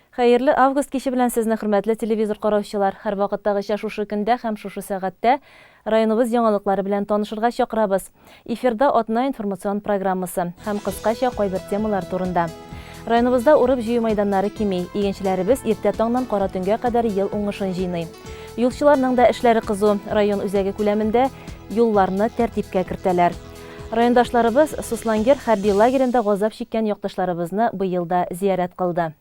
Хәерле август киче белән сезне хөрмәтле телевизор караучылар. Һәр вакыттагыча шушы көндә һәм шушы сәгатьтә районыбыз яңалыклары белән танышырга чакырабыз. Эфирда атна информацион программасы һәм кыскача кайбер темалар турында. Районыбызда урып җыю мәйданнары кими, игенчеләребез иртә таңнан кара төнгә кадәр ел уңышын җыйный. Юлчыларның да эшләре кызу, район үзәге күләмендә юлларны тәртипкә кертәләр. Райондашларыбыз Суслангер хәрби лагерендә газап чиккән якташларыбызны быел да зиярәт кылды.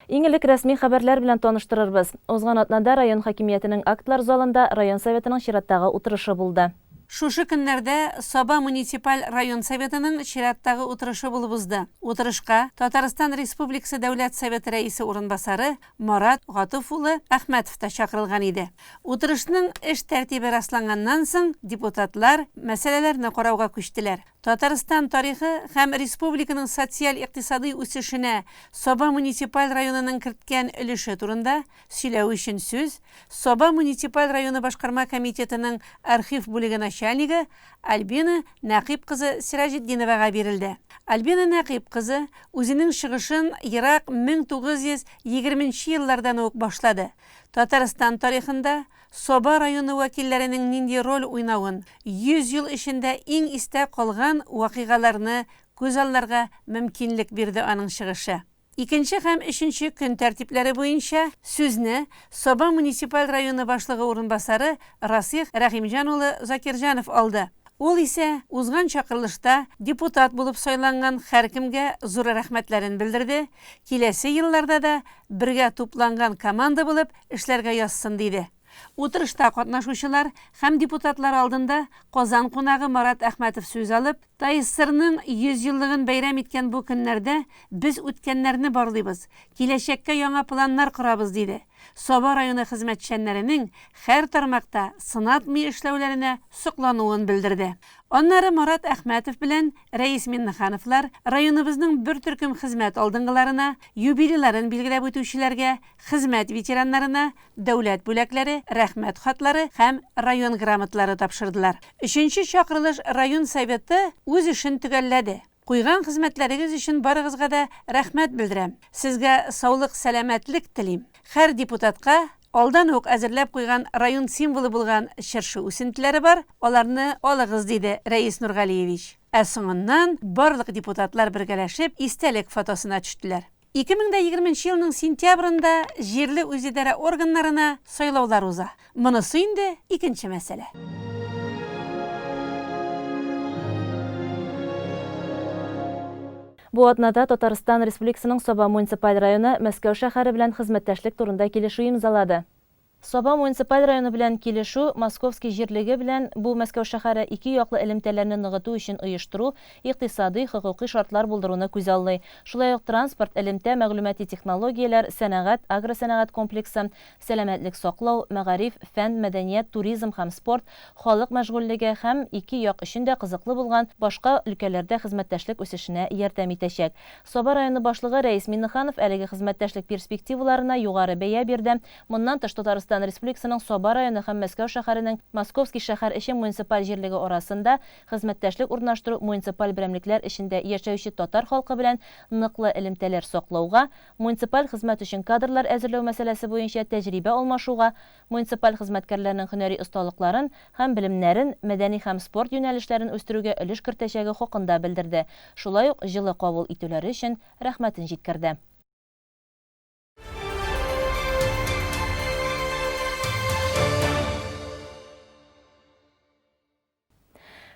Иң элек рәсми хәбәрләр белән таныштырырбыз. Узган атнада район хакимиятенең актлар залында район советының чираттагы утырышы булды. Шушы көннәрдә Саба муниципаль район советының чираттагы утырышы булып узды. Утырышка Татарстан Республикасы Дәүләт Советы рәисе урынбасары Марат Гатыф улы Әхмәтов та чакырылган иде. Утырышның эш тәртибе расланганнан соң депутатлар мәсьәләләрне карауга күчтеләр. Татарстан тарихы һәм республиканың социаль-икътисади үсешенә Саба муниципаль районының керткән өлеше турында сөйләү өчен сүз Саба муниципаль районы башкарма комитетының архив бүлеге начальнигы Альбина Нәкыйп кызы Сиражетдиновага бирелде. Альбина Нәкыйп кызы үзенең чыгышын ерак 1920 еллардан ук башлады. Татарстан тарихында Саба районы вәкилләренең нинди роль уйнавын, 100 ел эчендә иң истә калган вакыйгаларны күз алларга мөмкинлек бирде аның чыгышы. Икенче һәм өченче көн тәртипләре буенча сүзне Саба муниципаль районы башлыгы урынбасары Расих Рәхимҗан улы Закирҗанов алды. Ул исә узган чакырылышта депутат булып сайланган һәркемгә зур рәхмәтләрен белдерде. Киләсе елларда да бергә тупланган команда булып эшләргә язсын диде. Утырышта катнашучылар һәм депутатлар алдында Казан кунагы Марат Әхмәтов сүз алып, ТССРның 100 еллыгын бәйрәм иткән бу көннәрдә без үткәннәрне барлыйбыз, киләчәккә яңа планнар корабыз диде. Саба районы хезмәтчәннәренең һәр тармакта сынатмый эшләүләренә соклануын белдерде. Аннары Марат Әхмәтов белән Рәис Миннехановлар районыбызның бер төркем хезмәт алдынгыларына, юбилейларын билгеләп үтүчеләргә, хезмәт ветераннарына дәүләт бүләкләре, рәхмәт хатлары һәм район грамоталары тапшырдылар. Өченче чакырылыш район советы үз эшен төгәлләде. Куйган хезмәтләрегез өчен барыгызга да рәхмәт белдерәм. Сезгә саулык, сәламәтлек телим. Һәр депутатка алдан ук әзерләп куйган район символы булган чыршы үсентеләре бар, аларны алыгыз диде Рәис Нургалиевич. Соңыннан барлык депутатлар бергәләшеп истәлек фотосына төштеләр. 2020 елның сентябрында җирле үзидарә органнарына сайлаулар уза. Монысы инде икенче мәсьәлә. Бу атнада Татарстан Республикасының Саба муниципаль районы Мәскәү шәһәре белән хезмәттәшлек турында килешү имзалады. Саба муниципаль районы белән килешү Московский җирлеге белән бу Мәскәү шәһәре ике яклы элемтәләрне ныгыту өчен оештыру, икътисади, хокукый шартлар булдыруны күз аллый. Шулай ук транспорт, элемтә, мәгълүмати технологияләр, сәнәгать, агросәнәгать комплексы, сәламәтлек саклау, мәгариф, фән, мәдәният, туризм һәм спорт, халык мәшгульлеге һәм ике як өчен дә кызыклы булган башка өлкәләрдә хезмәттәшлек үсешенә ярдәм итәчәк. Саба районы башлыгы Рәис Миннеханов әлеге хезмәттәшлек перспективаларына югары бәя бирде. Моннан тыш Татарстан Республикасының Саба районы һәм Мәскәү шәһәренең Московский шәһәр өчен муниципаль җирлеге арасында хезмәттәшлек урнаштыру, муниципаль берәмлекләр эчендә яшәүче татар халкы белән ныклы элемтәләр саклауга, муниципаль хезмәт өчен кадрлар әзерләү мәсьәләсе буенча тәҗрибә алмашуга, муниципаль хезмәткәрләрнең һөнәри осталыкларын һәм белемнәрен, мәдәни һәм спорт юнәлешләрен үстерүгә өлеш кертәчәге хакында белдерде. Шулай ук җылы кабул итүләре өчен рәхмәтен җиткерде.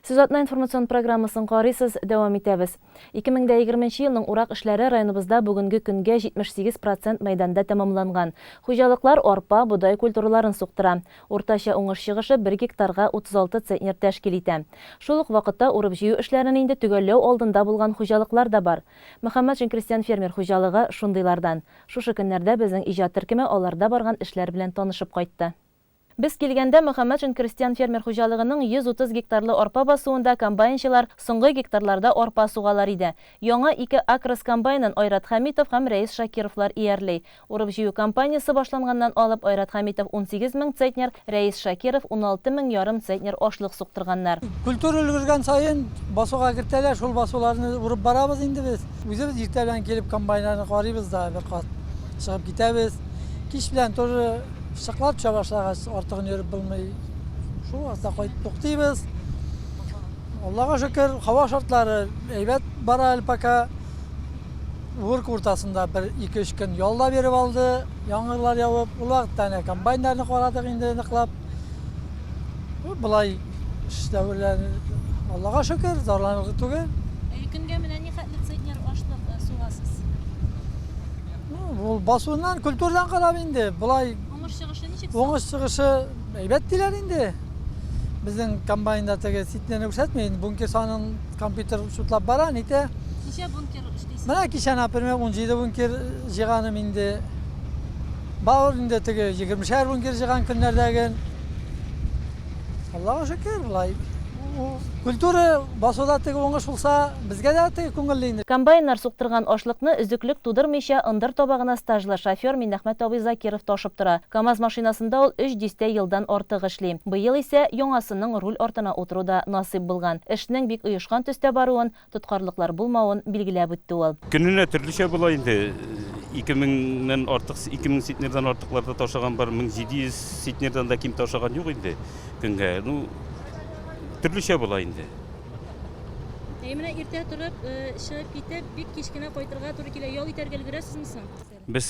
Сез атна информацион программасын карыйсыз, дәвам итәбез. 2020 елның урак эшләре районыбызда бүгенге көнгә 78% мәйданда тәмамланган. Хуҗалыклар арпа, будай культураларын суктыра. Уртача уңыш чыгышы 1 гектарга 36 центнер тәшкил итә. Шул ук вакытта урып җыю эшләрен инде төгәлләү алдында булган хуҗалыклар да бар. Мөхәммәд Крестьян фермер хуҗалыгы шундыйлардан. Шушы көннәрдә безнең иҗат төркеме аларда барган эшләр белән танышып кайтты. Без килгәндә Мөхәммәтшин крестьян фермер хуҗалыгының 130 гектарлы арпа басуында комбайнчылар соңгы гектарларда арпа сугалар иде. Яңа 2 акрос комбайнын Айрат Хәмитов һәм Рәис Шакировлар иярли. Урып җыю кампаниясе башланганнан алып Айрат Хәмитов 18 мең центнер, Рәис Шакиров 16 мең ярым центнер ашлык суктырганнар. Культура өлгергән сайын басуга кертәләр, шул басуларны урып барабыз инде без. Үзебез иртә белән килеп комбайннарны карыйбыз да бер кат чыгып китәбез. Кич белән тоже шаклап төшә башлагач артыгын йөреп булмый. Шул вакытта кайтып туктыйбыз. Аллага шөкер, һава шартлары әйбәт бара әле пока. Урк уртасында бер 2-3 көн ялда берип алды. Яңгырлар явып, ул вакытта комбайннарны карадык инде ныклап. Булай эшләүләр Аллага шөкер, зарланыр түгел. Көнгә менә ни хәтлек центнер ашлык сугасыз? Ул басуыннан, культурадан карап инде. Булай Уңыш чыгышы ничек? оңыш чыгышы әйбәт диләр инде. Безнең комбайнда теге ситне күрсәтмәй, бункер санын компьютер шутлап бара, нитә. Ничә бункер эшлисез? Менә кичә, например, 17 бункер җыганым инде. Бауыр инде теге 20 бункер җыган көннәрдәген. Аллага шөкер, булай. Культура басуда теге оңыш булса, безгә дә теге күңелле инде. Комбайннар суктырган ашлыкны өзеклек тудырмыйча ындыр табагына стажлы шофер Минәхмәт абый Закиров ташып тора. КамАЗ машинасында ул 3 дистә елдан артык эшли. Быел исә яңасының руль артына утыру да насыйп булган. Эшнең бик оешкан төстә баруын, тоткарлыклар булмавын билгеләп үтте ул. Көненә төрлечә була инде. 2000-нән артык, 2000 ситнердан артыкларда ташаган бар, 1700 ситнердан да ким ташаган юк инде. Көнгә, төрлечә була инде. Менә иртә торып, чыгып китеп, бик кичкенә кайтырга туры килә. Ял итәргә өлгерәсезме соң? Без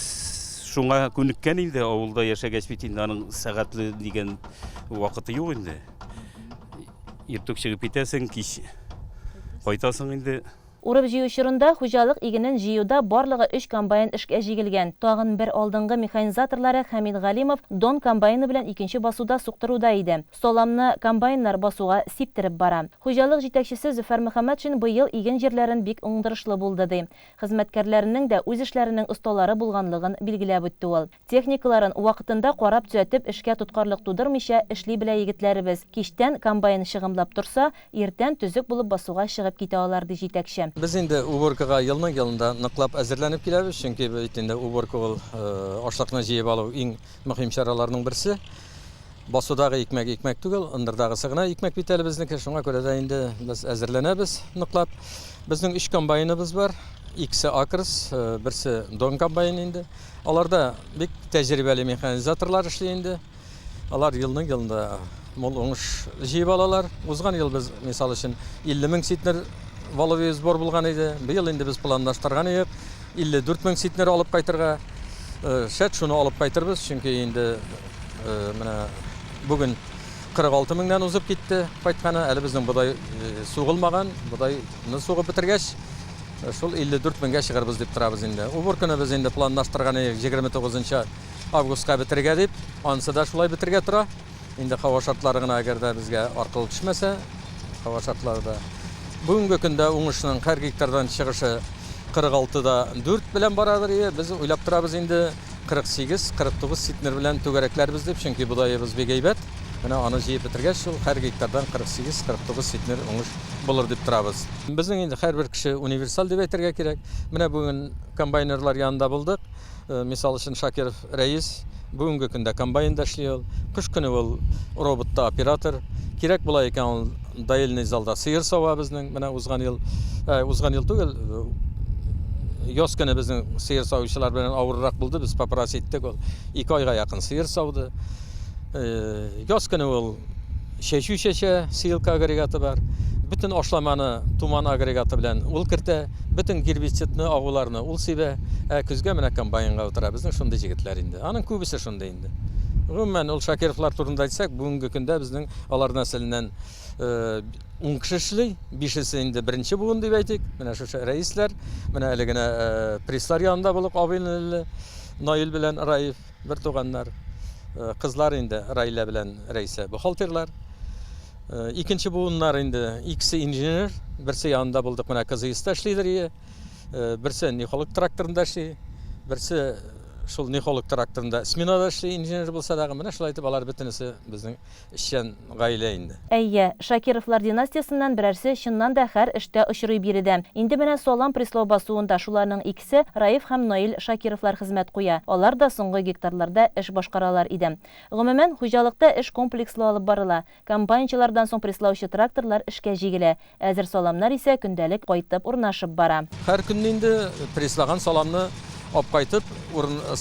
шуңа күнеккән инде, авылда яшәгәч бит инде аның сәгатьле дигән вакыты юк инде. Иртүк чыгып китәсең, кич кайтасың инде. Урып җыю чорында хуҗалык игенен җыюда барлыгы 3 комбайн эшкә җигелгән. Тагын бер алдынгы механизаторлары Хәмид Галимов Дон комбайны белән икенче басуда суктыруда иде. Соламны комбайннар басуга сиптереп бара. Хуҗалык җитәкчесе Зөфәр Мөхәммәтшин быел иген җирләрен бик уңдырышлы булды ди. Хезмәткәрләренең дә үз эшләренең осталары булганлыгын билгеләп үтте ул. Техникаларын вакытында карап төзәтеп эшкә тоткарлык тудырмыйча эшли белә егетләребез. Кичтән комбайн чыгымлап турса, иртән төзек булып басуга чыгып китә алар ди җитәкче. Biz indi уборкага елның елында ныклап әзерләнеп киләбез, чөнки бит инде уборка ул ашлыкны җыеп алу иң мөһим чараларның берсе. Басудагы икмәк түгел, ындырдагысы гына икмәк бит әле безнеке. Шуңа күрә дә инде без әзерләнәбез ныклап. Безнең 3 комбайныбыз бар. Икесе акрос, берсе Дон комбайн инде. Аларда бик тәҗрибәле механизаторлар эшли инде. Алар елның елында мол уңыш җыеп алалар. Узган ел без мисал өчен 50 мең ситнер валовый сбор булган иде. Быел инде без планлаштырган идек. 54 мең ситнер алып кайтырга. Шәт шуны алып кайтырбыз, чөнки инде менә бүген 46 меңнән узып китте кайтканы. Әле безнең будай сугылмаган, будайны сугып бетергәч, шул 54 меңгә чыгарбыз дип торабыз инде. Уборканы без инде планлаштырган идек 29 августка бетергә дип. Анысы да шулай бетергә тора. Инде һава шартлары гына әгәр дә безгә аркылы төшмәсә, һава шартлары да бүгенге көндә уңышның һәр гектардан чыгышы 46-да 4 белән барадыр. Без уйлап торабыз инде 48-49 ситнер белән түгәрәкләрбез дип, чөнки будайыбыз бик әйбәт. Менә аны җыеп бетергәч, шул һәр гектардан 48-49 ситнер уңыш булыр дип торабыз. Безнең инде һәрбер кеше универсаль дип әйтергә кирәк. Менә бүген комбайнерлар янында булдык. Мисал өчен Шакиров Рәис бүгенге көндә комбайнда эшли ул. Кыш көне ул роботта оператор. Кирәк була икән ул даилный залда сыер сава безнең. Менә узган ел түгел, яз көне безнең сыер саучылар белән авыррак булды. Без попрос иттек, ул 2 айга якын сыер сауды. Яз көне ул чәчү сыйлка агрегаты бар. Bütün ашламаны туман агрегаты белән ул кертә. Bütün гербицидны агуларны ул сибә. Көзгә менә комбайнга утыра. Безнең шундый җегетләр инде. Аның күбесе шундый инде. Гомумән ул Шакировлар турында әйтсәк, бүгенге көндә безнең алар нәселеннән 10 кеше эшли, 5-се инде беренче буын дип әйтик. Менә шушы рәисләр, менә әле генә прислар янында булып абыйлы Наил белән Раиф бер туганнар. Кызлар инде Раилә белән Рәйсә бухгалтерлар. Икенче буыннар инде икесе инженер, берсе янында булдык, менә кызы эшлидер. Берсе нихолык тракторында эшли, берсе шул нехолог тракторында сменада эшли, инженер булса дагы менә шулай итеп алар бөтенесе безнең эшчән гаилә инде. Әйе, Шакировлар династиясыннан берәрсе чыннан да һәр эштә очрый биредә. Инде менә Солан прислау басуында шуларның икесе Раиф һәм Наил Шакировлар хезмәт куя. Алар да соңгы гектарларда эш башкаралар иде. Гомумән, хуҗалыкта эш комплекслы алып барыла. Компаниялардан соң прислаучы тракторлар эшкә җигелә. Әзер саламнар исә көндәлек кайтып урнашып бара. Һәр көнне инде преслаган саламны алып кайтып,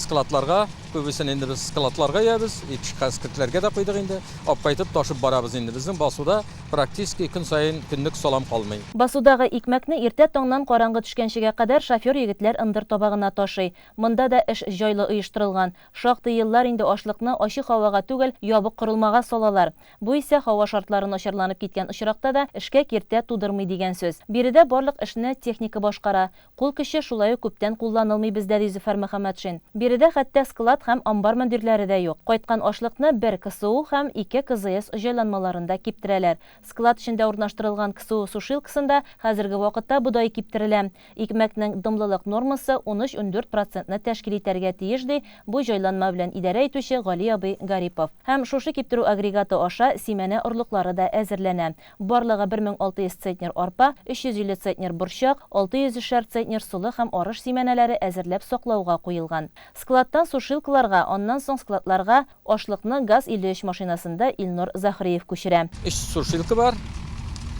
складларга, күбесен инде без складларга ябыз, икътисадчыларга да куйдык инде, алып кайтып ташып барабыз инде. Безнең басуда практически көн сайын көнлек салам калмый. Басудагы икмәкне иртә таңнан караңгы төшкәнчегә кадәр шофер егетләр ындыр табагына ташый. Монда да эш җайлы оештырылган. Шактый еллар инде ашлыкны ачык һавага түгел, ябык корылмага салалар. Бу исә һава шартлары начарланып киткән очракта да эшкә киртә тудырмый дигән сүз. Биредә барлык эшне техника башкара. Кул көче шулай ук күптән кулланылмый бездә, ди Зөфәр Мөхәммәтшин. Биредә хәтта склад һәм амбар мөдирләре дә юк. Кайткан ашлыкны бер КСУ һәм 2 КЗС җайланмаларында киптерәләр. Склад эчендә урнаштырылган КСУ сушилкасында хәзерге вакытта будай киптерелә. Икмәкнең дымлылык нормасы 13-14% тәшкил итәргә тиеш, ди бу җайланма белән идарә итүче Гали абый Гарипов. Һәм шушы киптерү агрегаты аша симәнә орлыклары да әзерләнә. Барлыгы 1600 центнер арпа, 350 центнер борчак, 600 центнер сулы һәм арыш симәнәләре әзерләп саклауга куелган. Складтан сушилкаларга, аннан соң складларга ашлыкны ГАЗ-53 машинасында Илнур Захриев күчерә. 3 сушилка бар.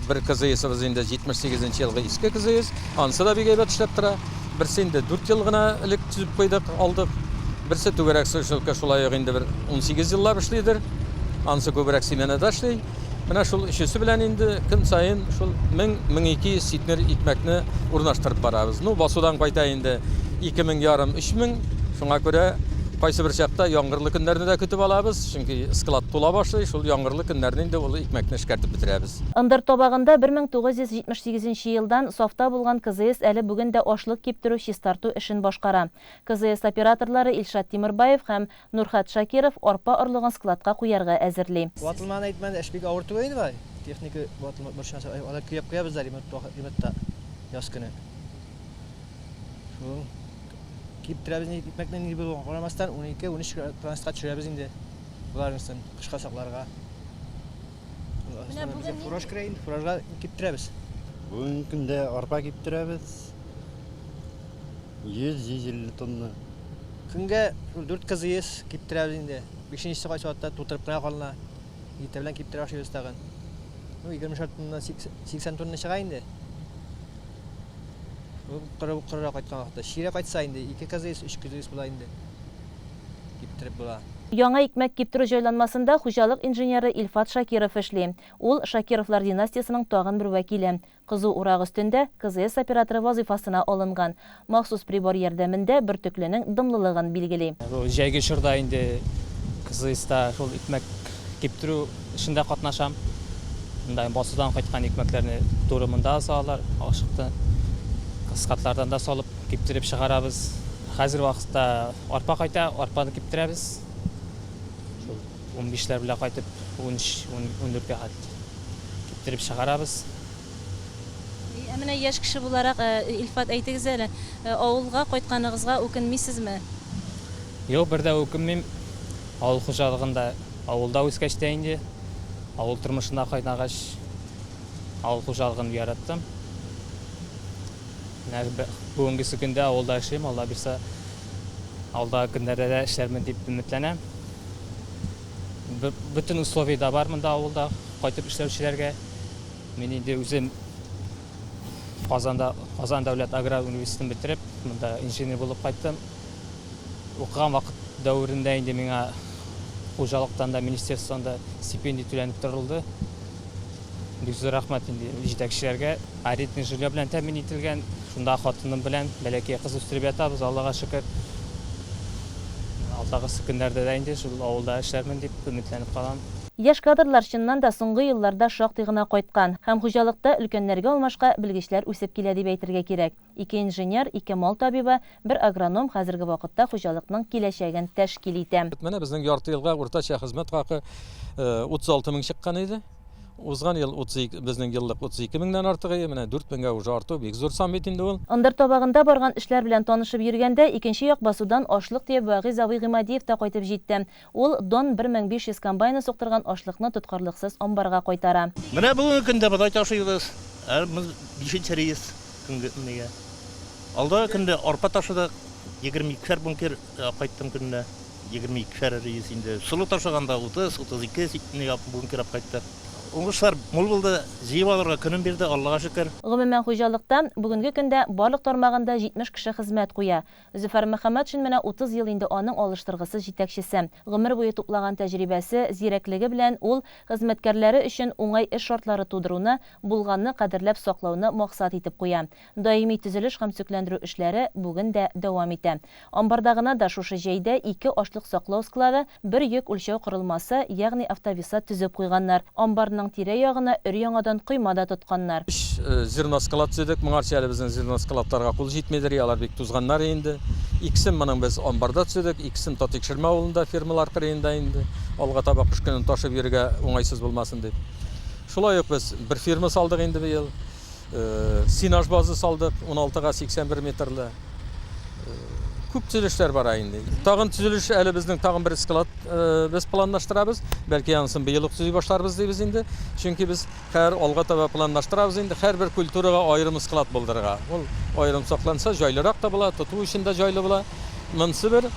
Бер КЗС инде 78 елгы иске КЗС, ансы да бик әйбәт эшләп тора. Берсе инде 4 ел гына элек төзеп куйдык, алдык. Берсе түгәрәк сушилка шулай инде 18 еллап эшлидер. Ансы күбрәк симәнәдә эшли. Менә шул өчесе белән инде көн сайын шул 1000-1200 ситнер икмәкне урнаштырып барабыз. Ну, басудан кайта инде 2500-3000. Шуңа күрә кайсы бер чакта яңгырлы көннәрне дә көтеп алабыз, чөнки склад тула башлый, шул яңгырлы көннәрне инде ул икмәкне эшкәртеп бетерәбез. Ындыр табагында 1978 елдан сафта булган КЗС әле бүген дә ашлык киптерү, чистарту эшен башкара. КЗС операторлары Илшат Тимербаев һәм Нурхат Шакиров арпа орлыгын складка куярга әзерли. Ватылманы әйтмәде, эш бик авыр түгел инде бай. Техника ватылма бер шанс алып куеп куябыз да ремонтта яз көне. Шул киптерәбез икмәкне ни булган карамастан 12-13 транспорт төшерәбез инде. Буларнысын кышка сакларга. Менә бүген фураж крейн, фуражга киптерәбез. Бүген көндә арпа киптерәбез. 100-150 тонна. Көнгә 4 КЗС киптерәбез инде. 5нче кай сәгатьтә тутырып кына калына. Иртә белән киптерә башлыйбыз тагын. 20 тонна 80 тонна чыга инде. Кырык кайткан вакытта шире кайтса инде 2 КЗС, 3 КЗС була инде. Киптереп була. Яңа икмәк киптерү җайланмасында хуҗалык инженеры Илфат Шакиров эшли. Ул Шакировлар династиясының тагын бер вәкиле. Кызу урак өстендә КЗС операторы вазифасына алынган. Махсус прибор ярдәмендә бер төкленең дымлылыгын билгели. Бу җәйге чорда инде КЗСта шул икмәк киптерү эшендә катнашам. Монда басудан кайткан икмәкләрне турымында салалар, ашыкты. Складлардан да салып киптереп чыгарабыз. Хәзер вакытта арпа кайта, арпаны киптерәбез. 15ләр белән кайтып 13-14 хәт киптереп чыгарабыз. Менә яшь кеше буларак Илфат әйтегез әле, авылга кайтканыгызга үкенмисезме? Юк, бердә үкенмим. Авыл хуҗалыгында, авылда үскәч тә инде, авыл тормышында кайнагач, авыл хуҗалыгын яраттым. Бүгенге көндә авылда эшлим, Алла бирсә, алда көннәрдә дә эшләрмен дип үмитләнәм. Bütün условида бар монда авылда кайтып эшләүчеләргә. Мин инде үзем Казан дәүләт аграр университетын бетереп, монда инженер булып кайттым. Укыган вакыт дәврендә инде миңа хуҗалыктан да, министрлыктан да стипендия түләнеп торылды. Бик зур рәхмәт инде җитәкчеләргә. Арендный жилье белән тәэмин ителгән. Шунда хатыным белән бәләкәй кыз үстереп ятабыз, Аллага шөкер. Алдагы көннәрдә дә инде шул авылда эшләрмен дип өметләнеп калам. Яшь кадрлар чыннан да соңгы елларда шактый гына кайткан һәм хуҗалыкта өлкәннәргә алмашка белгечләр үсеп килә дип әйтергә кирәк. 2 инженер, 2 мал табибы, 1 агроном хәзерге вакытта хуҗалыкның киләчәген тәшкил итә. Менә безнең ярты елга уртача хезмәт хакы 36 мең чыккан иде. Узган ел 32 безнең еллык 32 меңнән артык, менә 4 меңгә уже арту бик зур сан бит инде ул. Ындыр табагында барган эшләр белән танышып йөргәндә, икенче як басудан ашлык дип Вагыз Абый Гыймадиев та кайтып җитте. Ул Дон 1500 комбайны соктырган ашлыкны тоткарлыксыз амбарга кайтара. Менә бүгенге көндә бодай ташыйбыз. 5нче рейс көнгә. Алда көндә арпа ташыдык. 22 бункер кайттым көндә. 22 рейс инде. Сулы ташыганда 30-32 бункер кайттык. Уңышлар мул булды, җыеп алырга көнем бирде, Аллага шөкер. Гомумән хуҗалыкта бүгенге көндә барлык тармагында 70 кеше хезмәт куя. Зөфәр Мөхәммәтшин менә 30 ел инде аның алыштыргысы җитәкчесе. Гомер буе туплаган тәҗрибәсе, зирәклеге белән ул хезмәткәрләре өчен уңай эш шартлары тудыруны, булганны кадерләп саклауны максат итеп куя. Даими төзелеш һәм сөкләндерү эшләре бүген дә дәвам итә. Амбарда гына да шушы җәйдә 2 ашлык саклау склады, 1 йөк үлчәү корылмасы, ягъни автовисат төзеп куйганнар. Амбарның тирә-ягына өр-яңадан койма да тотканнар. Зерно склад төзедек, моңарча әле безнең зерно складларга кул җитмәдер, алар бик тузганнар инде. Икесен моның без амбарда төзедек, икесен Татекшермә авылында фермалар кырыенда инде. Алга таба кыш көнен ташып йөрергә уңайсыз булмасын дип. Шулай ук без бер ферма салдык инде быел. Синаж базы салдык, 16-га 81 метрлы. Күп төзелешләр бар инде. Тагын төзелеш әле безнең тагын бер склад без планлаштырабыз. Бәлки анысын быел ук төзи башларбыз дибез инде. Чөнки без һәр алга таба планлаштырабыз инде. Һәрбер культурага аерым склад булдырырга. Ул аерым сакланса җайлырак та була, тоту өчен дә җайлы була. Монысы бер.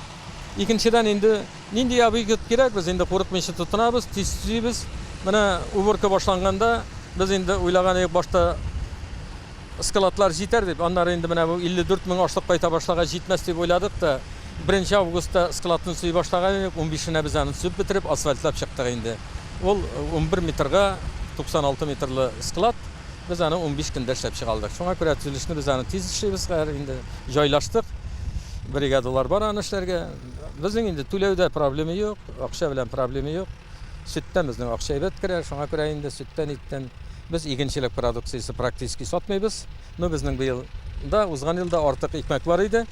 Икенчедән инде нинди абыйгыт кирәк, без инде курыкмыйча тотынабыз, тиз төзибез. Менә уборка башланганда без инде уйлаган идек башта складлар җитәр дип, аннары инде менә бу 54 мең ашлык кайта башлага җитмәс дип уйладык та 1 августта складны сөй башлаган, 15-нә без аны сөп битереп асфальтлап чыктык инде. Ул 11 метрга 96 метрлы склад, без аны 15 көндә эшләп чыгалдык. Шуңа күрә төзелешне без аны тиз эшлибез, инде җайлаштык. Бригадалар бар аны эшләргә. Безнең инде түләүдә проблема юк, акча белән проблема юк. Сөттән безнең акча әйбәт керә, шуңа күрә инде сөттән иттән biz игенчелек продукциясе практически сатмыйбыз. Но безнең быел да узган елда артык икмәк бар иде.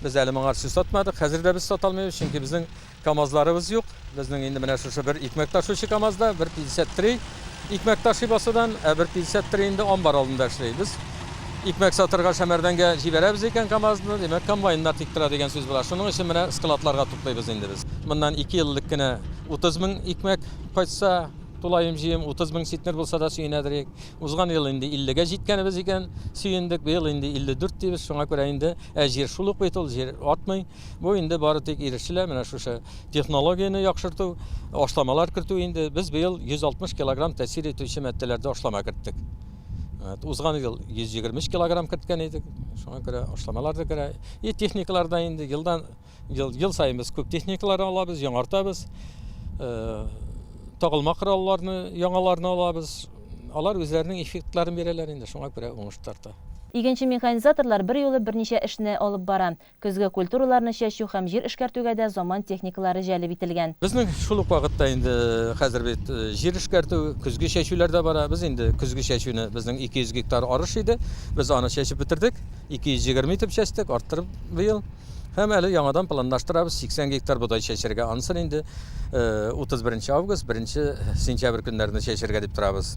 Без әле моңарчы сатмадык. Хәзер дә без сата алмыйбыз, чөнки безнең КАМАЗларыбыз юк. Безнең инде менә шушы бер икмәк ташучы КАМАЗда 153 икмәк ташый басудан, 153 инде амбар алдында эшләйбез. Икмәк сатырга Шәмәрдәнгә җибәрәбез икән КАМАЗны, димәк комбайннар тик тора дигән сүз була. Шуның өчен менә складларга туплайбыз инде без. Моннан 2 еллык кенә 30 мең икмәк кайтса, тулайым җыем 30 мең ситнер булса да сөенәдер. Узган ел инде 50-гә җиткәнебез икән, сөендек. Быел инде 54 дибез. Шуңа күрә инде җир шулык бит ул, җир атмый. Бу инде бары тик ирешчеләр, менә шушы технологияны яхшырту, ашламалар кертү инде. Без быел 160 килограмм тәэсир итүче матдәләрдә ашлама керттек. Узган ел 123 килограмм керткән идек. Шуңа күрә ашламалар да керә. Техникаларда инде ел сайын без күп техникалар алабыз, яңартабыз. Тагылма коралларны, яңаларны алабыз. Алар үзләренең эффектларын бирәләр инде, шуңа күрә уңыш тарта. Игенче механизаторлар бер юлы берничә эшне алып бара. Көзгә культураларны чәчү һәм җир эшкәртүгә дә заман техникалары җәлеп ителгән. Безнең шул ук вакытта инде хәзер бит җир эшкәртү, көзге чәчүләр дә бара. Без инде көзге чәчүне безнең 200 гектар арыш иде. Без аны чәчеп битердек. 220 итеп чәчтек, арттырып быел. Һәм әле яңадан планлаштырабыз 80 гектар бодай чәчәргә. Ансын инде 31 август, 1 сентябрь көннәрендә чәчәргә дип торабыз.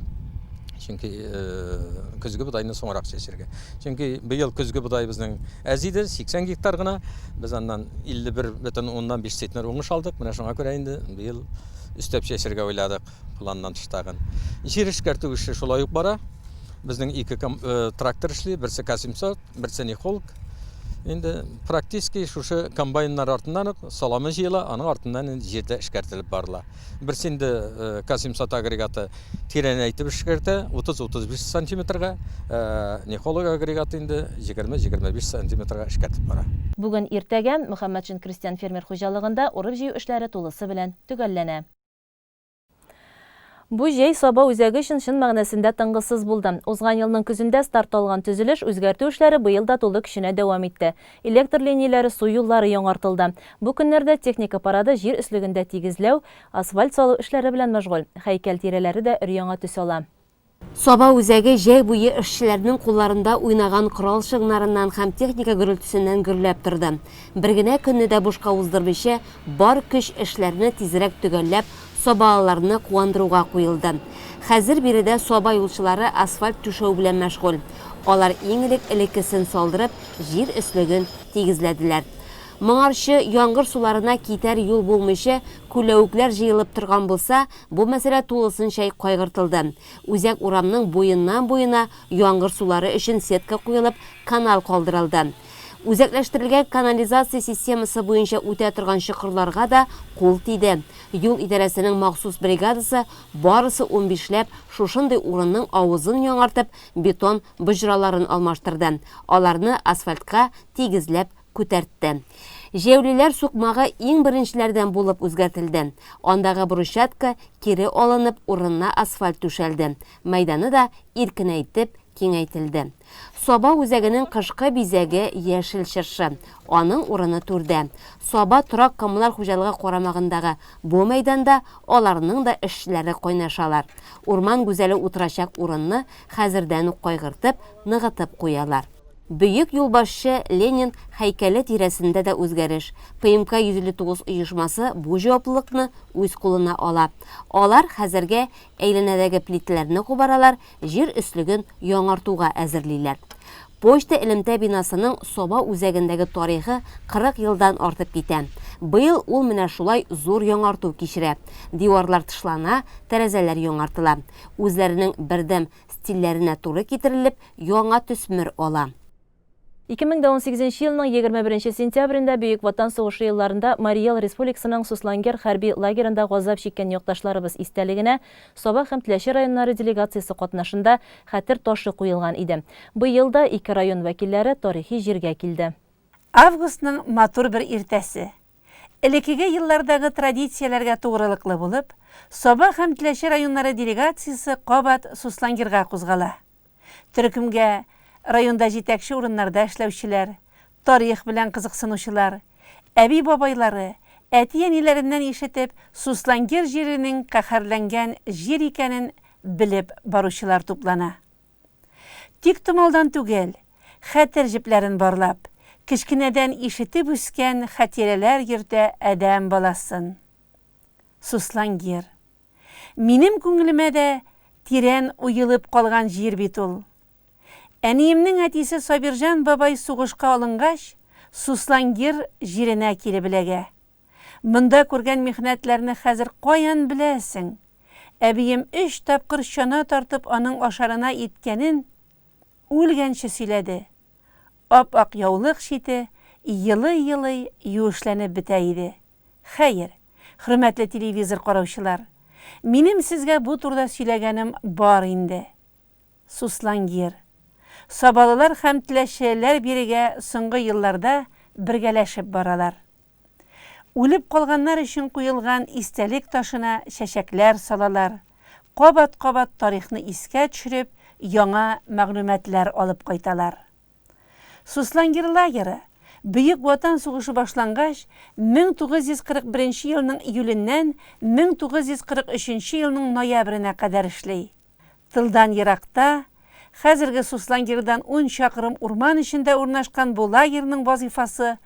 Чөнки көзге бодайны соңрак чәчәргә. Чөнки быел көзге бодай безнең әз иде, 80 гектар гына. Без аннан 51,5 центнер уңыш алдык. Менә шуңа күрә инде быел өстәп чәчәргә уйладык, планнан тыштагын. Җир эшкәртү эше шулай ук бара. Безнең 2 трактор эшли, берсе К700, берсе Нихолк. Инде практически шушы комбайннар артыннан саламы җыела, аның артыннан җирдә эшкәртелеп барыла. Берсендә К700 агрегаты тирәнәйтеп эшкәртә 30-35 сантиметрга, Нихолк агрегаты инде 20-25 сантиметрга эшкәртеп бара. Бүген иртәгә Мөхәммәтшин крестьян фермер хуҗалыгында урып җыю эшләре тулысы белән төгәлләнә. Бу җәй Саба үзәге өчен чын мәгънәсендә тынгысыз булды. Узган елның көзендә старт алган төзелеш, үзгәртү эшләре быел да тулы көченә дәвам итте. Электр линияләре, су юллары яңартылды. Бу көннәрдә техника парады җир өслегендә тигезләү, асфальт салу эшләре белән мәшгуль. Һәйкәл тирәләре дә өр-яңа төс ала. Саба үзәге җәй буе эшчеләрнең кулларында уйнаган корал чыгыннарыннан һәм техника гөрелтүсеннән гөрләп торды. Бер генә көнне дә бушка уздырмыйча, бар көч эшләрне тизрәк төгәлләп, Сабаларны куандыруга куелды. Хәзер биредә Соба юлчылары асфальт түшәү белән мәшгуль. Алар иң элек элеккесен салдырып, җир өслеген тигезләделәр. Моңарчы яңгыр суларына китәр юл булмыйча күләүкләр җыелып торган булса, бу мәсьәлә тулысынча кайгыртылды. Үзәк урамның буеннан-буена яңгыр сулары өчен сетка куелып, канал калдырылды. Үзәкләштерелгән канализация системасы буенча үтә торган чокырларга да кул тиде. Юл идарәсенең махсус бригадасы барысы 15ләп шушындый урынның авызын яңартып, бетон бөҗраларын алмаштырды. Аларны асфальтка тигезләп күтәртте. Җәүлеләр сукмагы иң беренчеләрдән булып үзгәртелде. Андагы брусчатка кире алынып, урынына асфальт түшәлде. Мәйданы да иркенәйтеп киңәйтелде. Соба үзәгенең кышкы бизәге яшел чыршы. Аның урыны түрдә. Соба торак коммуналь хуҗалыгы карамагындагы бу мәйданда аларның да эшчеләре кайнашалар. Урман гүзәле утырачак урынны хәзердән үк кайгыртып, ныгытып куялар. Бөек юлбашчы Ленин һәйкәле тирәсендә дә үзгәреш. ПМК 159 оешмасы бу җаваплылыкны үз кулына ала. Алар хәзергә әйләнәдәге плиталарны кубаралар, җир өслеген яңартуга әзерлиләр. Почта элемтә бинасының Соба үзәгендәге тарихы 40 елдан артып китә. Быел ул менә шулай зур яңарту кичерә. Диварлар тышлана, тәрәзәләр яңартыла. Үзләренең бердәм стильләренә туры китерелеп, яңа төсмер ала. 2018 елның 21 сентябрендә Бөек Ватан сугышы елларында Марий Эл Республикасының Суслангер хәрби лагерында газап чиккән якташларыбыз истәлегенә Соба һәм Теләче районнары делегациясе катнашында хәтер ташы куелган иде. Быел да 2 район вәкилләре тарихи җиргә килде. Августның матур бер иртәсе. Элекеге еллардагы традицияләргә тугрылыклы булып, Соба һәм Теләче районнары делегациясе кабат Суслангерга кузгала. Төркемгә районда җитәкче урыннарда эшләүчеләр, тарих белән кызыксынучылар, әби бабайлары, әти-әниләреннән ишетеп, Суслангер җиренең каһәрләнгән җир икәнен белеп баручылар туплана. Тик томалдан түгел, хәтер җепләрен барлап, кечкенәдән ишетеп үскән хатирәләр йөртә адәм баласын. Суслангер. Минем күңелемә дә тирән уелып калган җир бит ул. Әниемнең әтисе Сабирҗан бабай сугышка алынгач, Суслангер җиренә килеп беләгә. Монда күргән михнәтләрне хәзер каян беләсең? Әбием 3 тапкыр чана тартып аның ашарына иткәнен үлгәнче сөйләде. Ап-ак яулык чите йылы-йылы юешләнеп бетә иде. Хәер, хөрмәтле телевизор караучылар, минем сезгә бу турыда сөйләгәнем бар инде. Суслангер. Сабалылар һәм Теләчеләр бирегә соңгы елларда бергәләшеп баралар. Үлеп калганнар өчен куелган истәлек ташына чәчәкләр салалар. Кабат-кабат тарихны искә төшереп, яңа мәгълүматлар алып кайталар. Суслангер лагеры Бөек Ватан сугышы башлангач, 1941 елның июленнән 1943 елның ноябренә кадәр эшли. Тылдан еракта, хәзерге Суслангердан 10 чакрым урман эчендә урнашкан бу лагерның вазифасы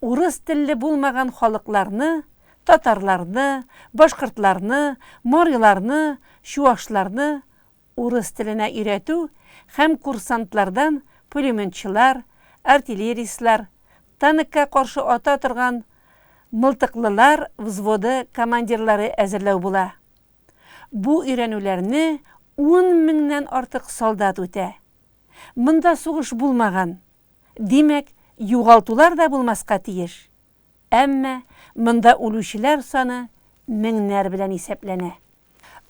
урыс телле булмаган халыкларны, татарларны, башкортларны, мариларны, чуашларны урыс теленә өйрәтү һәм курсантлардан пулеметчылар, артиллеристлар, танкка каршы ата торган мылтыклылар взводы командирлары әзерләү була. Бу өйрәнүләрне 10 меңнән артык солдат үтә. Монда сугыш булмаган. Димәк, югалтулар да булмаска тиеш. Әмма монда үлүчеләр саны меңнәр белән исәпләнә.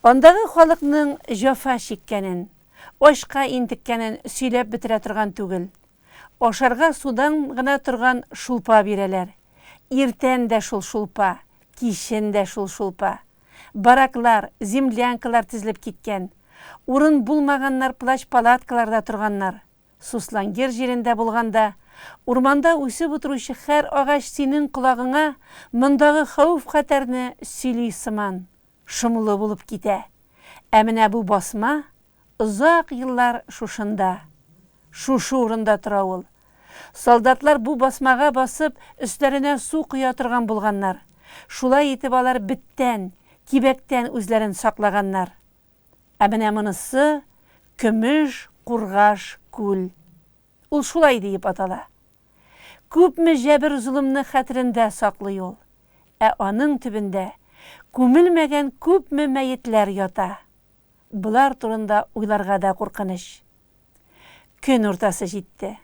Андагы халыкның җафа чиккәнен, ашка интеккәнен сөйләп бетерә торган түгел. Ашарга судан гына торган шулпа бирәләр. Иртән дә шул шулпа, кичен дә шул шулпа. Бараклар, землянкалар тезелеп киткән. Урын булмаганнар плащ-палаткаларда торганнар. Суслангер җирендә булганда, урманда үсеп утыручы һәр агач синең колагыңа мондагы хәүф-хәтәрне сөйли сыман, шомлы булып китә. Ә менә бу басма озак еллар шушында, шушы урында тора ул. Солдатлар бу басмага басып, өсләренә су куя торган булганнар. Шулай итеп алар биттән, кибәктән үзләрен саклаганнар. Менә монысы көмеш кургаш күл. Ул шулай дип атала. Күпме җәбер зулымны хәтерендә саклый ул. Аның төбендә күмелмәгән күпме мәетләр ята. Булар турында уйларга да куркыныч. Көн уртасы җитте.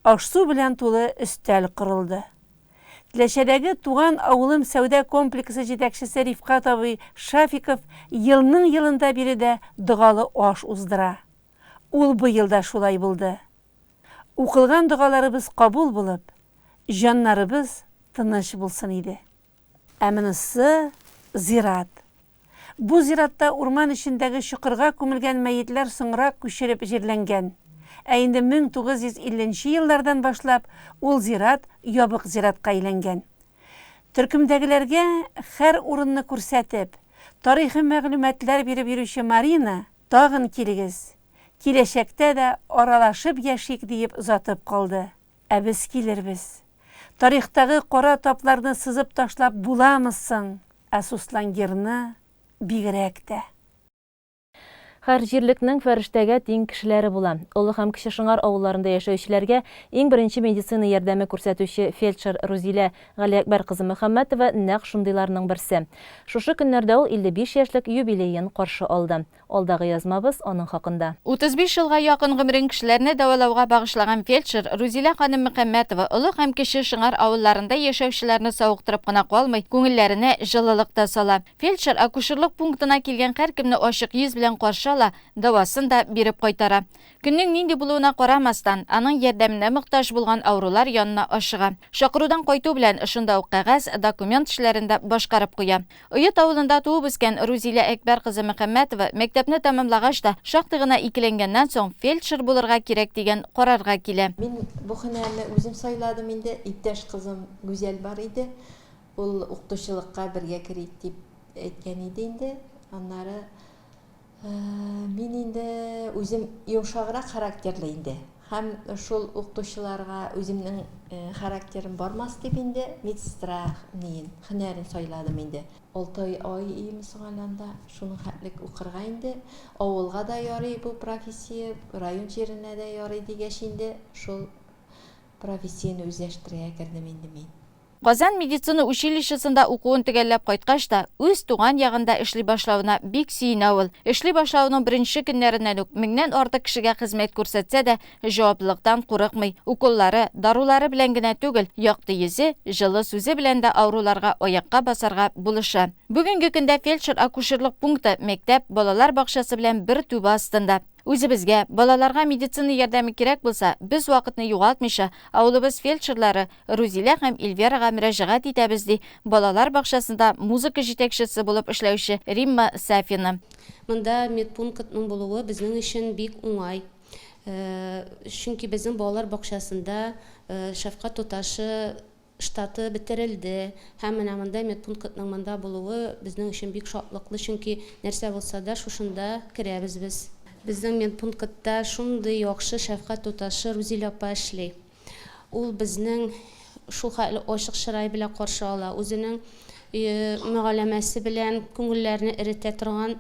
Ашсу белән тулы өстәл корылды. Теләчәдәге туган авылым сәүдә комплексы җитәкчесе Рифкат абый Шафиков елның елында биредә догалы аш уздыра. Ул быел да шулай булды. Укылган дугаларыбыз кабул булып, җаннарыбыз тыныч булсын иде. Монысы зират. Бу зиратта урман эчендәге чокырга күмелгән мәетләр соңрак күчереп җирләнгән. Инде 1950 еллардан башлап ул зират ябык зиратка әйләнгән. Төркемдәгеләргә һәр урынны күрсәтеп, тарихи мәгълүматлар биреп йөрүче Марина, тагын килегез. Киләчәктә дә аралашып яшик диеп озатып калды. Без килербез. Тарихтагы кара тапларны сызып ташлап буламысың? Суслангерны бигрәк тә. Һәр җирлекнең фәрештәгә тиң кешеләре була. Олы һәм кече Шыңар авылларында яшәүчеләргә иң беренче медицина ярдәме күрсәтүче фельдшер Рузилә Галиәкбәр кызы Мөхәммәтова нәкъ шундыйларның берсе. Шушы көннәрдә ул 55 яшьлек юбилейын каршы алды. Алдагы язмабыз аның хакында. 35 елга якын гомерен кешеләрне дәвалауга багышлаган фельдшер Рузилә ханым Мөхәммәтова олы һәм кече Шыңар авылларында яшәүчеләрне савыктырып кына калмый, күңелләренә җылылык та сала. Фельдшер акушерлык пунктына килгән һәркемне ачык йөз белән каршы давасын да биреп кайтара. Көннең нинди булуына карамастан, аның ярдәменә мохтаҗ булган авырулар янына ашыга. Шакырудан кайту белән шунда ук кәгазь, документ эшләрендә башкарып куя. Ыет авылында туып үскән Рузилә Әкбәр кызы Мөхәммәтова мәктәпне тәмамлагач та шактый гына икеләнгәннән соң фельдшер булырга кирәк дигән карарга килә. Мин бу һөнәрне үзем сайладым инде. Иптәш кызым Гүзәл бар иде. Ул укытучылыкка бергә керик дип әйткән иде инде. Аннары мин инде үзем йомшаграк характерлы инде. Һәм шул укытучыларга үземнең характерым бармас дип инде медсестра һөнәрен сайладым инде. 6 ай имсаганында шуның хәтлек укырга инде. Авылга да ярый бу профессия, район җиренә дә ярый дигәч инде шул профессияне үзләштерергә кердем инде мин. Казан медицина училищесында укуын төгәлләп кайткач та, үз туган ягында эшли башлауына бик сөенә ул. Эшли башлауның беренче көннәреннән үк 1000 артык кешегә хезмәт күрсәтсә дә, җаваплылыктан курыкмый. Уколлары, дарулары белән генә түгел, якты йөзе, җылы сүзе белән дә авыруларга аякка басарга булыша. Бүгенге көндә фельдшер акушерлык пункты, мәктәп, балалар бакчасы белән бер түбә астында. Үзебезгә, балаларга медицина ярдәме кирәк булса, без вакытны югалтмыйча, авылыбыз фельдшерлары Рузилә һәм Эльвирага мөрәҗәгать итәбез ди. Балалар бакчасында музыка җитәкчесе булып эшләүче Римма Сафина. Монда медпунктның булуы безнең өчен бик уңай. Чөнки безнең балалар бакчасында шәфкать туташы штаты бетерелде. Һәм менә монда медпунктның монда булуы безнең өчен бик шатлыклы, чөнки нәрсә булса да шушында керәбез без. Безнең медпунктта шундый яхшы шәфкать туташы Рузилә апа эшли. Ул безнең шул хәтле ачык чырай белән каршы ала. Үзенең мөгаләмәсе белән күңелләрне эретә торган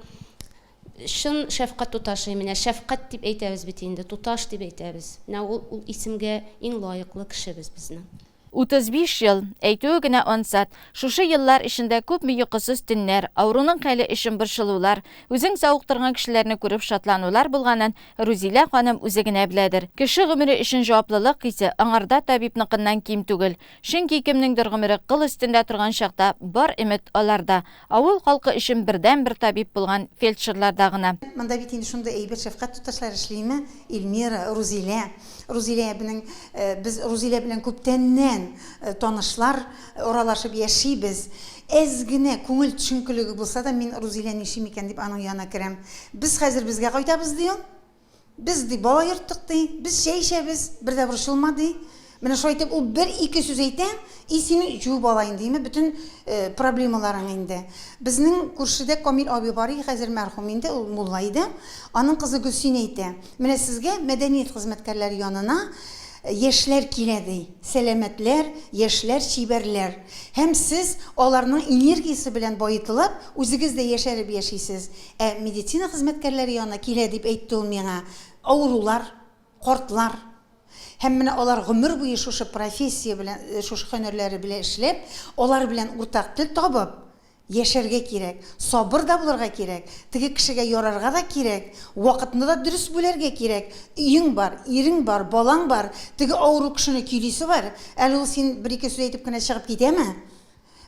шын шәфкать туташы. Менә шәфкать дип әйтәбез бит инде, туташ дип әйтәбез. Менә ул исемгә иң лаеклы кешебез безнең. 35 ел, әйтүе генә ансат, шушы еллар ішендә күпме йокысыз төннәр, авыруның хәле өчен борчылулар, үзең сауыктырган кешеләрне күреп шатланулар булганын Рузилә ханым үзе генә беләдер. Кеше гомере өчен җаваплылык хисе аңарда табибныкыннан ким түгел. Чөнки кемнеңдер гомере кыл өстендә торган чакта бар өмет аларда. Авыл халкы өчен бердән-бер табиб булган фельдшерларда гына. Монда бит инде шундый әйбәт шәфкать туташлар эшлиме? Эльмира, Рузилә. Рузилә белән күптәннән танышлар, оралашып яшибез. Әз генә күңел төшенкелеге булса да, мин Рузилә нишим икән дип аның янына керәм. Без хәзер безгә кайтабыз ди ул. Без ди бала йорттык ди, без чәй эчәбез, бер дә борчылма ди. Менә шулай итеп ул бер-ике сүз әйтә, сине җуып ала инде, бөтен проблемаларың инде. Безнең күршедә Камил абый бар, хәзер мәрхүм инде, ул мулла иде. Аның кызы Гөлсинә әйтә. Менә сезгә мәдәният хезмәткәрләре янына яшьләр килә ди. Сәламәтләр, яшьләр, чибәрләр. Һәм сез аларның энергиясе белән байытылып, үзегез дә яшәреп яшисез. Медицина хезмәткәрләре янына килә дип әйтте ул миңа. Авырулар, картлар. Һәм менә алар гомер буе шушы профессия белән, шушы һөнәрләре белән эшләп, алар белән уртак тел табып, яшәргә кирәк, сабыр да булырга кирәк, теге кешегә ярарга да кирәк, вакытны да дөрес бүләргә кирәк. Өең бар, ирең бар, балаң бар, теге авыру кешене көйлисе бар. Әле ул син бер-ике сүз әйтеп кенә чыгып китәме?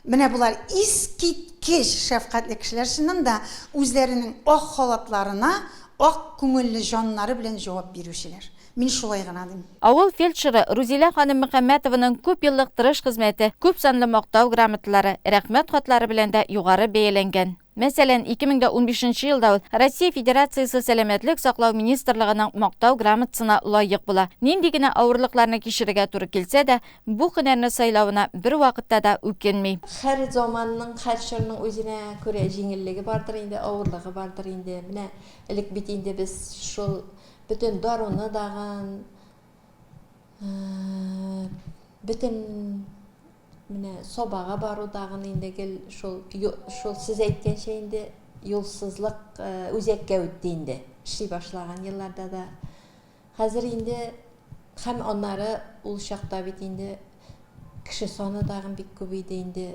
Менә булар искиткеч шәфкатьле кешеләр шуннан да үзләренең ак халатларына ак күңелле җаннары белән җавап бирүчеләр. Мин шулай гына дим. Авыл фельдшеры Рузилә ханым Мөхәммәтованың күп еллык тырыш хезмәте, күп санлы мактау грамоталары, рәхмәт хатлары белән дә югары бәяләнгән. Мәсәлән, 2015 елда ул Россия Федерациясе сәламәтлек саклау министрлыгының мактау грамотасына лаек була. Нинди генә авырлыкларны кичерергә туры килсә дә, бу һөнәрне сайлавына бер вакытта да үкенми. Һәр заманның, һәр чорның үзенә күрә җиңеллеге бардыр инде, авырлыгы бардыр инде. Менә элек бит инде без шул bütün даруны даган, bütün менә собага бару даган инде гел шул сез әйткәнчә инде юлсызлык үзәккә үтте инде. Эшли башлаган елларда да. Хәзер инде һәм аннары ул чакта бит инде кеше саны даган бик күп иде инде.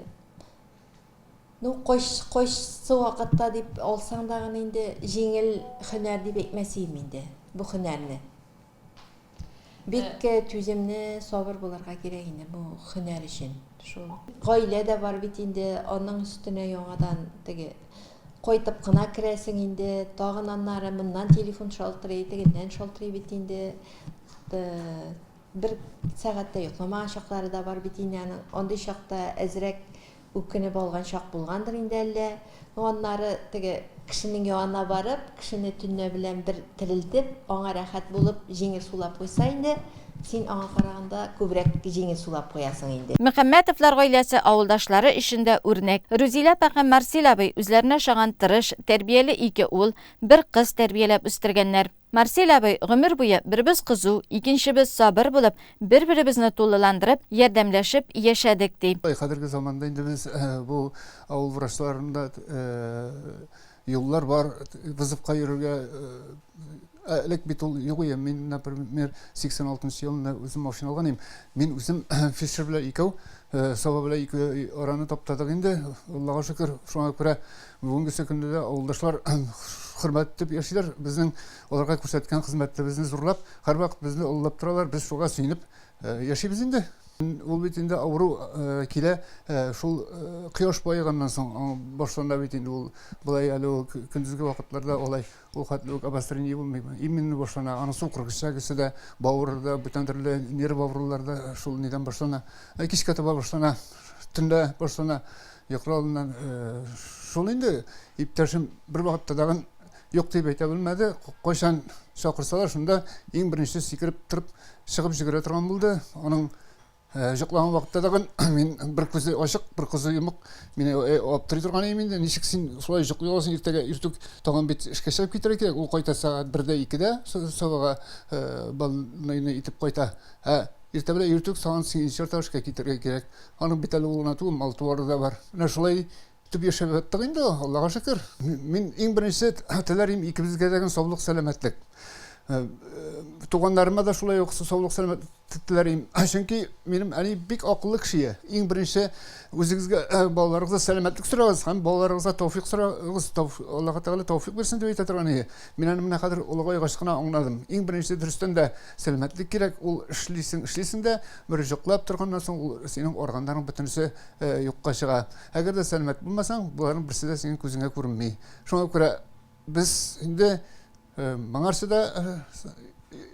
Ну койсы вакытта дип алсаң даган инде җиңел һөнәр дип әйтмәсем инде. Bu hünərni. Bik tüzümlü, sabır bularga kerak indi bu hünər için. Şu gaile de var bit indi, onun üstüne yaڭadan tege koytup kına kiresin indi, tağın anları bundan telefon şaltırı, teginden şaltırı bit indi. Bir saatte yoklama şaqları da var bit indi. Onday şaqta ezrek үкенеп алган шак булгандыр инде әллә. Оннары теге кешенең янына барып, кешене төнне белән бер тирилтеп, аңа рәхәт булып, җиңел сулап куйса инде, син аңа караганда күбрәк җиңел сулап куясың инде. Мөхәммәтовлар гаиләсе авылдашлары ишендә үрнәк. Рузилә һәм Марсел абый үзләренә шаган тырыш, тәрбияле 2 ул, 1 кыз тәрбияләп үстергәннәр. Марсел абый гомер буе бербез кызу, икенчебез сабыр булып, бер-беребезне тулыландырып, ярдәмләшеп яшәдек ди. Хәзерге заманда инде без бу авыл врачларында юллар бар, вызывка йөрергә элек бит ул юк иде. Мин, например, 86 елда үзем машина алган идем. Мин үзем фельдшер белән икәү, саба белән ике араны таптадык инде. Аллага шөкер, шуңа күрә бүгенге көндә дә авылдашлар хөрмәт итеп яшиләр. Безнең аларга күрсәткән хезмәтләребезне зурлап, һәрвакыт безне уллап торалар. Без шуга сөенеп яшибез инде. Ул бит инде авыру килә, шул кояш байыганнан соң башланда бит инде ул булай әле көндезге вакытларда алай ул хәтле обострение булмый. Именно башлана аны су кыргызчагысы да, бавырда, бүтән төрле нерв авыруларда шул нидән башлана. Кичкә таба башлана, төндә башлана, йоклаудан шул инде иптәшем бер вакытта даган юк дип әйтә белмәде. Кайчан чакырсалар, шунда иң беренче сикереп торып чыгып җигерә торган булды. Аның Жоклаган вакытта дагы мин бер күзе ачык, бер күзе йомык. Мин аптырый торган идем инде. Ничек син шулай жоклыгасың, иртәгә иртүк тагын бит эшкә чыгып китәргә кирәк. Ул кайта саат 1дә 2дә сабага балны итеп кайта. Иртә белән иртүк саат 8 эшкә китәргә кирәк. Аның бит әле улына туган малтуары да бар. Менә шулай итеп яшәп яттык инде, Аллага шөкер. Мин иң беренче теләрим икебезгә дә саулык, сәламәтлек. Туганнарыма да шулай ук саулык, сәламәтлек теләрим. Чөнки минем әни бик акыллы кеше. Иң беренче үзегезгә балаларыгызга сәламәтлек сорагыз һәм балаларыгызга тауфик сорагыз. Аллаһ Тәгалә тауфик берсен дип әйтә торган иде. Мин аны менә хәзер улыгайгач кына аңладым. Иң беренче дөрестән дә сәламәтлек кирәк. Ул эшлисең дә бер жоклап торганнан соң ул синең органнарың бөтенсе юкка чыга. Әгәр дә сәламәт булмасаң, буларның берсе дә синең күзеңә күренми. Шуңа күрә без инде моңарчы да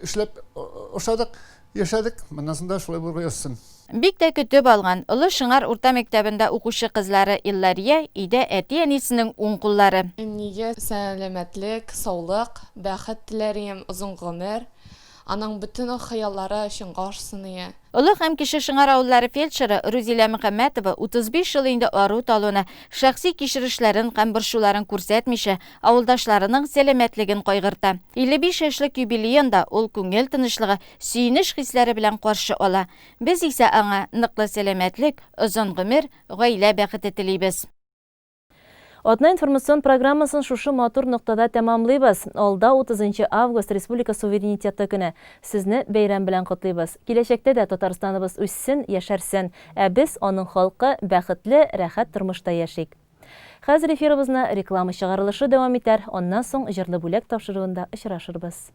эшләп ошадык, яшәдек. Моннан соң да шулай булырга язсын. Бик тә көтеп алган Олы Шыңар урта мәктәбендә укучы кызлары Иллария өйдә әти-әнисенең уң куллары. Нигә сәламәтлек, саулык, бәхет теләрем, озын гомер. аның бүтін хыяллары өчен каршысыны. Улуг һәм кеше шыңар авыллары фельдшеры Рузилә Мөхәммәтова 35 ел инде ару талуына шәхси кичерешләрен һәм борчуларын күрсәтмичә, авылдашларының сәламәтлеген кайгырта. 55 яшьлек юбилеенда ул күңел тынычлыгы, сөенеч хисләре белән каршы ала. Без исә аңа ныклы сәламәтлек, озын гомер, гаилә бәхете телибез. Атна информацион программасын шушы матур ноктада тәмамлыйбыз. Алда 30 август Республика суверенитеты көне. Сезне бәйрәм белән котлыйбыз. Киләчәктә дә Татарстаныбыз үссен, яшәрсен, ә без аның халкы бәхетле, рәхәт тормышта яшик. Хәзер эфирыбызны реклама чыгарылышы дәвам итәр. Аннан соң җырлы бүләк тапшыруында очрашырбыз.